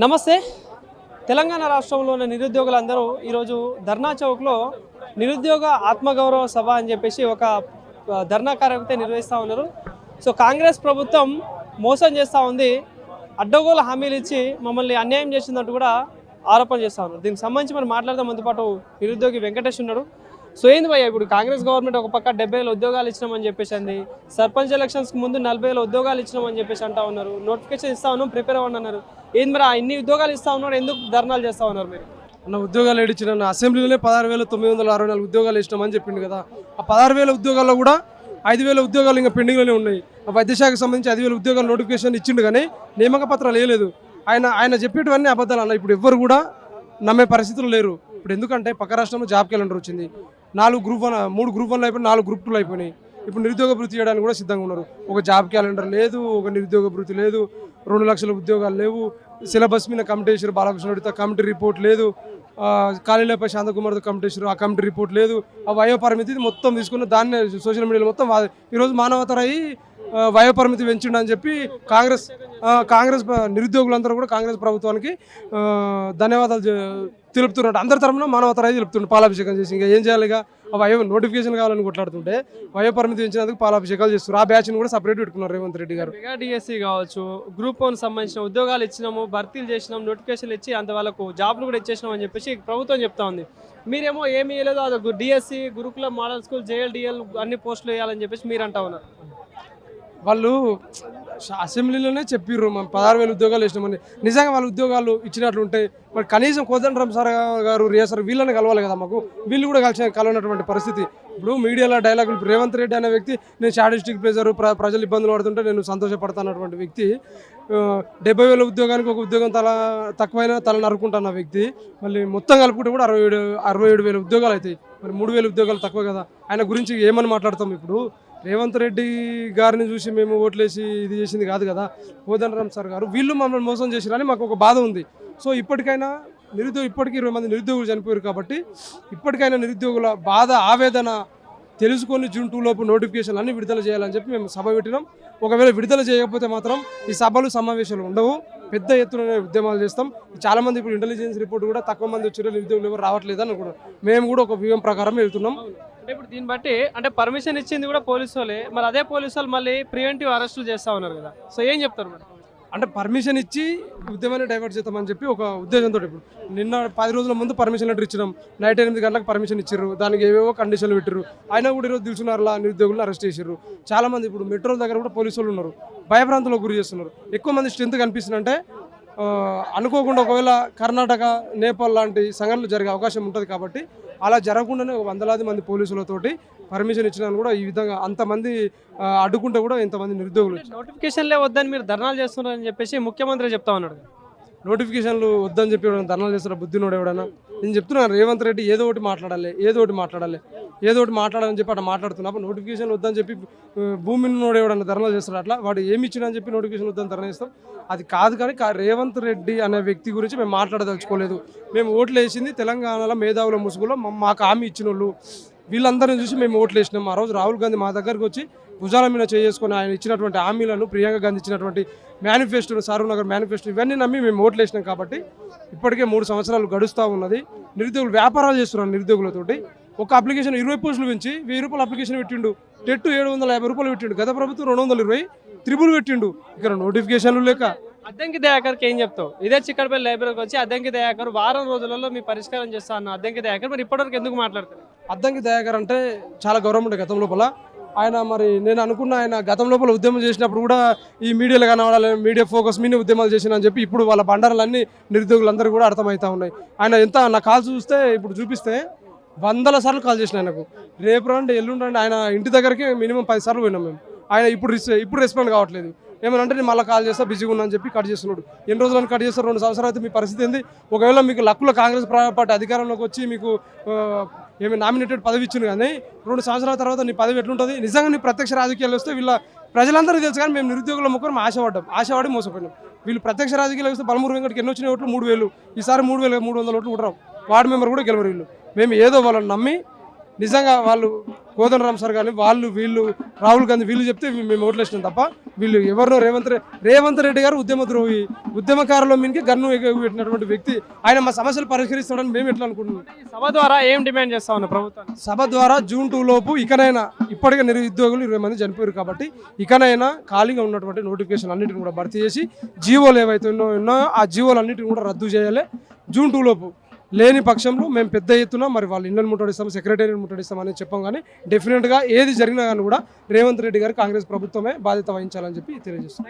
నమస్తే. తెలంగాణ రాష్ట్రంలోని నిరుద్యోగులందరూ ఈరోజు ధర్నా చౌక్లో నిరుద్యోగ ఆత్మగౌరవ సభ అని చెప్పేసి ఒక ధర్నా కార్యక్రమం నిర్వహిస్తూ ఉన్నారు. సో కాంగ్రెస్ ప్రభుత్వం మోసం చేస్తూ ఉంది, అడ్డగోలు హామీలు ఇచ్చి మమ్మల్ని అన్యాయం చేసిందంటూ కూడా ఆరోపణ చేస్తూ ఉన్నారు. దీనికి సంబంధించి మనం మాట్లాడదాం. మనతో పాటు నిరుద్యోగి వెంకటేష్ ఉన్నాడు. సో ఏంది భయ్య, ఇప్పుడు కాంగ్రెస్ గవర్నమెంట్ ఒక పక్క 70,000 ఉద్యోగాలు ఇచ్చినామని చెప్పేసి అంది, సర్పంచ్ ఎలక్షన్స్కి ముందు 40,000 ఉద్యోగాలు ఇచ్చినామని చెప్పేసి అంటా ఉన్నారు, నోటిఫికేషన్ ఇస్తా ఉన్నాం, ప్రిపేర్ అవ్వండి అన్నారు. ఏంది మరి ఇన్ని ఉద్యోగాలు ఇస్తా ఉన్నారు, ఎందుకు ధర్నాలు చేస్తా ఉన్నారు మీరు? అన్న ఉద్యోగాలు ఏడిచిన అసెంబ్లీలోనే 16,964 ఉద్యోగాలు ఇచ్చినామని చెప్పిండు కదా. ఆ 16,000 ఉద్యోగాల్లో కూడా 5,000 ఉద్యోగాలు ఇంకా పెండింగ్లోనే ఉన్నాయి. వైద్యశాఖకు సంబంధించి 5,000 ఉద్యోగాలు నోటిఫికేషన్ ఇచ్చిండు, కానీ నియామక పత్రాలు వేయలేదు. ఆయన చెప్పేటివన్నీ అబద్ధాలు అన్న. ఇప్పుడు ఎవ్వరు కూడా నమ్మే పరిస్థితులు లేరు. ఇప్పుడు ఎందుకంటే పక్క రాష్ట్రంలో జాబ్ క్యాలెండర్ వచ్చింది, 3 గ్రూప్ 1 అయిపోయి 4 గ్రూప్ 2 అయిపోయినాయి. ఇప్పుడు నిరుద్యోగ భృతి చేయడానికి కూడా సిద్ధంగా ఉన్నారు. ఒక జాబ్ క్యాలెండర్ లేదు, ఒక నిరుద్యోగ భృతి లేదు, 2 లక్షల ఉద్యోగాలు లేవు, సిలబస్ మీద కమిటీ చేశారు, బాలకృష్ణ కమిటీ రిపోర్ట్ లేదు, కాళీలపై శాంతకుమార్తో కమిటీ చేశారు, ఆ కమిటీ రిపోర్ట్ లేదు, ఆ వయోపరిమితి మొత్తం తీసుకున్న దాన్ని సోషల్ మీడియాలో మొత్తం ఈరోజు మానవతరాయి వయోపరిమితి పెంచిండు అని చెప్పి కాంగ్రెస్ నిరుద్యోగులందరూ కూడా కాంగ్రెస్ ప్రభుత్వానికి ధన్యవాదాలు తెలుపుతున్నట్టు అందరి తరఫున మానవతరాయి తెలుపుతుండే పాలాభిషేకం చేసి. ఇంకా ఏం చేయాలి? వయో నోటిఫికేషన్ కావాలని కొట్లాడుతుంటే వయోపరిమితి పెంచినందుకు పాలాభిషేకాలు చేస్తారు. ఆ బ్యాచ్ని కూడా సపరేట్ పెట్టుకున్నారు రేవంత్ రెడ్డి గారు. మెగా డిఎస్సి కావచ్చు, గ్రూప్ 1 సంబంధించిన ఉద్యోగాలు ఇచ్చినాము, భర్తీలు చేసినాం, నోటిఫికేషన్లు ఇచ్చి అంత వాళ్ళకు జాబ్లు కూడా ఇచ్చేసినాం అని చెప్పేసి ప్రభుత్వం చెప్తా ఉంది. మీరేమో ఏమీ వేయలేదు, అది డిఎస్సి, గురుకుల మోడల్ స్కూల్, జేఎల్డిఎల్ అన్ని పోస్టులు వేయాలని చెప్పేసి మీరు అంటా ఉన్నారు. వాళ్ళు అసెంబ్లీలోనే చెప్పిర్రు మనం 16,000 ఉద్యోగాలు ఇచ్చినామని. నిజంగా వాళ్ళ ఉద్యోగాలు ఇచ్చినట్లు ఉంటే మరి కనీసం కోదండరామ్ సార్ గారు, రియా సార్ వీళ్ళని కలవాలి కదా. మాకు వీళ్ళు కూడా కలవనటువంటి పరిస్థితి. ఇప్పుడు మీడియాలో డైలాగులు, రేవంత్ రెడ్డి అనే వ్యక్తి నేను స్టాటిస్టిక్ ప్రెజర్, ప్రజలు ఇబ్బందులు పడుతుంటే నేను సంతోషపడతానటువంటి వ్యక్తి, 70,000 ఉద్యోగానికి ఒక ఉద్యోగం తక్కువైనా తల నరుకుంటున్న వ్యక్తి, మళ్ళీ మొత్తం కలుపుకుంటే కూడా 67,000 ఉద్యోగాలు అవుతాయి. మరి 3,000 ఉద్యోగాలు తక్కువ కదా. ఆయన గురించి ఏమని మాట్లాడతాం? ఇప్పుడు రేవంత్ రెడ్డి గారిని చూసి మేము ఓట్లేసి ఇది చేసింది కాదు కదా. కోదండరామ్ సార్ గారు వీళ్ళు మమ్మల్ని మోసం చేసిరని మాకు ఒక బాధ ఉంది. సో ఇప్పటికైనా ఇప్పటికీ 20 మంది నిరుద్యోగులు చనిపోయారు కాబట్టి ఇప్పటికైనా నిరుద్యోగుల బాధ, ఆవేదన తెలుసుకొని జూన్ 2 లోపు నోటిఫికేషన్లు అన్నీ విడుదల చేయాలని చెప్పి మేము సభ పెట్టినాం. ఒకవేళ విడుదల చేయకపోతే మాత్రం ఈ సభలు సమావేశాలు ఉండవు, పెద్ద ఎత్తున ఉద్యమాలు చేస్తాం. చాలామంది ఇప్పుడు ఇంటెలిజెన్స్ రిపోర్ట్ కూడా తక్కువ మంది వచ్చారు, నిరుద్యోగులు ఎవరు రావట్లేదు అని అనుకుంటున్నాం. మేము కూడా ఒక వ్యూహం ప్రకారం వెళ్తున్నాం. అంటే ఇప్పుడు దీన్ని బట్టి అంటే పర్మిషన్ ఇచ్చింది కూడా పోలీసు వాళ్ళే, మరి అదే పోలీసు వాళ్ళు మళ్ళీ ప్రివెంటివ్ అరెస్టులు చేస్తూ ఉన్నారు కదా. సో ఏం చెప్తారు మరి? అంటే పర్మిషన్ ఇచ్చి ఉద్యమాన్ని డైవర్ట్ చేద్దామని చెప్పి ఒక ఉద్దేశంతో ఇప్పుడు నిన్న 10 రోజుల ముందు పర్మిషన్ లెటర్ ఇచ్చినాం. నైట్ 8 గంటలకు పర్మిషన్ ఇచ్చారు, దానికి ఏవేవో కండిషన్లు పెట్టారు. అయినా కూడా ఈరోజు దిల్సునార్లా నిరుద్యోగులను అరెస్ట్ చేశారు. చాలా మంది ఇప్పుడు మెట్రో దగ్గర కూడా పోలీసు వాళ్ళు ఉన్నారు, భయభ్రాంతులకు గురి చేస్తున్నారు. ఎక్కువ మంది స్ట్రెంత్ కనిపిస్తుందంటే అనుకోకుండా ఒకవేళ కర్ణాటక, నేపాల్ లాంటి సంఘటనలు జరిగే అవకాశం ఉంటుంది కాబట్టి అలా జరగకుండానే 100,000 మంది పోలీసులతోటి పర్మిషన్ ఇచ్చినా కూడా ఈ విధంగా అంతమంది అడ్డుకుంటే కూడా ఇంతమంది నిరుద్యోగులు నోటిఫికేషన్లే వద్దని మీరు ధర్నాలు చేస్తున్నారని చెప్పేసి ముఖ్యమంత్రి చెప్తా ఉన్నాడు. నోటిఫికేషన్లు వద్దని చెప్పి ధర్నాలు చేస్తారా? బుద్ధినోడు ఎవడైనా? నేను చెప్తున్నాను, రేవంత్ రెడ్డి ఏదో ఒకటి మాట్లాడాలి మాట్లాడాలని చెప్పి అట్లా మాట్లాడుతున్నా. నోటిఫికేషన్ వద్దని చెప్పి భూమి నోడు ఎవడన్నా ధర్నాలు చేస్తాడు. అట్లా వాడు ఏమి ఇచ్చినా అని చెప్పి నోటిఫికేషన్ వద్దని ధర్నా చేస్తాం. అది కాదు. కానీ రేవంత్ రెడ్డి అనే వ్యక్తి గురించి మేము మాట్లాడదలుచుకోలేదు. మేము ఓట్లు వేసింది తెలంగాణలో మేధావుల ముసుగులో మాకు హామీ ఇచ్చిన వాళ్ళు వీళ్ళందరినీ చూసి మేము ఓట్లు వేసినాం. ఆ రోజు రాహుల్ గాంధీ మా దగ్గరకు వచ్చి భుజాల మీద చేసుకొని ఆయన ఇచ్చినటువంటి హామీలను, ప్రియాంక గాంధీ ఇచ్చినటువంటి మేనిఫెస్టోను, సారూర్ నగర్ మేనిఫెస్టో, ఇవన్నీ నమ్మి మేము ఓట్లు వేసినాం. కాబట్టి ఇప్పటికే 3 సంవత్సరాలు గడుస్తూ ఉన్నది. నిరుద్యోగులు వ్యాపారాలు చేస్తున్నారు. నిరుద్యోగులతోటి ఒక అప్లికేషన్ 20 పోస్టులు పెంచి 1000 రూపాయలు అప్లికేషన్ పెట్టిండు. టెట్ 750 రూపాయలు పెట్టిండు. గత ప్రభుత్వం 220, త్రిబుల్ పెట్టిండు. ఇక్కడ నోటిఫికేషన్లు లేక అద్దంకి దయాకర్కి ఏం చెప్తావు? ఇదే చిక్కడపల్లి లైబ్రరీకి వచ్చి అద్దంకి దయాకర్ వారం రోజులలో మీ పరిష్కారం చేస్తా అన్న అద్దంకి దయాకర్ మరి ఇప్పటివరకు ఎందుకు మాట్లాడతారు? అద్దంకి దయాకర్ అంటే చాలా గౌరవం ఉండే గతం లోపల. ఆయన మరి నేను అనుకున్న ఆయన గతం లోపల ఉద్యమం చేసినప్పుడు కూడా ఈ మీడియాలో కనబడాలి, మీడియా ఫోకస్ మీనే ఉద్యమాలు చేసిన అని చెప్పి ఇప్పుడు వాళ్ళ బండారాలన్నీ నిరుద్యోగులందరూ కూడా అర్థమవుతా ఉన్నాయి. ఆయన ఎంత నా కాల్ చూస్తే ఇప్పుడు చూపిస్తే 100 సార్లు కాల్ చేసిన ఆయనకు. రేపు రండి, ఎల్లుండి రండి, ఆయన ఇంటి దగ్గరికి మినిమం 10 సార్లు పోయినాం మేము. ఆయన ఇప్పుడు రెస్పాండ్ కావట్లేదు. ఏమనంటే నేను మళ్ళీ కాల్ చేస్తా, బిజీగా ఉన్నా అని చెప్పి కట్ చేస్తున్నాడు. ఎన్ని రోజులను కట్ చేస్తారు? 2 సంవత్సరాలు అయితే మీ పరిస్థితి ఏంది? ఒకవేళ మీకు లక్కులో కాంగ్రెస్ పార్టీ అధికారంలోకి వచ్చి మీకు ఏమి నామినేటెడ్ పదవి ఇచ్చింది, కానీ 2 సంవత్సరాల తర్వాత నీ పదవి ఎట్లుంటుంది? నిజంగా నీ ప్రత్యక్ష రాజకీయాలు వస్తే వీళ్ళ ప్రజలందరూ తెలుసు, కానీ మేము నిరుద్యోగుల ముఖం ఆశపడి మోసపోయినాం. వీళ్ళు ప్రత్యక్ష రాజకీయాలు వస్తే బలమూరు వెంకటకి ఎన్ని వచ్చిన ఓట్లు? 3,000. ఈసారి 3,300 ఓట్లు కూడా రావు. వార్డు మెంబర్ కూడా గెలవరు వీళ్ళు. మేము ఏదో వాళ్ళని నమ్మి నిజంగా వాళ్ళు కోదండరామ్ సార్ కానీ వాళ్ళు వీళ్ళు రాహుల్ గాంధీ వీళ్ళు చెప్తే మేము ఓట్లు వేసినాం తప్ప వీళ్ళు ఎవరినో రేవంత్ రెడ్డి గారు ఉద్యమద్రోహి, ఉద్యమకారుల మీదకి గన్ను పెట్టినటువంటి వ్యక్తి. ఆయన మా సమస్యలు పరిష్కరిస్తాడని మేము ఎట్లా అనుకుంటున్నాం. ఈ సభ ద్వారా ఏం డిమాండ్ చేస్తా ఉన్నారు ప్రభుత్వాన్ని? సభ ద్వారా జూన్ 2 లోపు ఇకనైనా, ఇప్పటికే నిరుద్యోగులు 20 మంది చనిపోయారు కాబట్టి ఇకనైనా ఖాళీగా ఉన్నటువంటి నోటిఫికేషన్ అన్నిటిని కూడా భర్తీ చేసి జీవోలు ఏవైతే ఉన్నాయో ఆ జీవోలు అన్నిటిని కూడా రద్దు చేయాలి జూన్ 2 లోపు. లేని పక్షంలో మేము పెద్ద ఎత్తున మరి వాళ్ళు ఇళ్ళని ముట్టడిస్తాం, సెక్రటరీని ముట్టడిస్తాం అని చెప్పాం. కానీ డెఫినెట్గా ఏది జరిగినా కానీ కూడా రేవంత్ రెడ్డి గారు కాంగ్రెస్ ప్రభుత్వమే బాధ్యత వహించాలని చెప్పి తెలియజేస్తాం.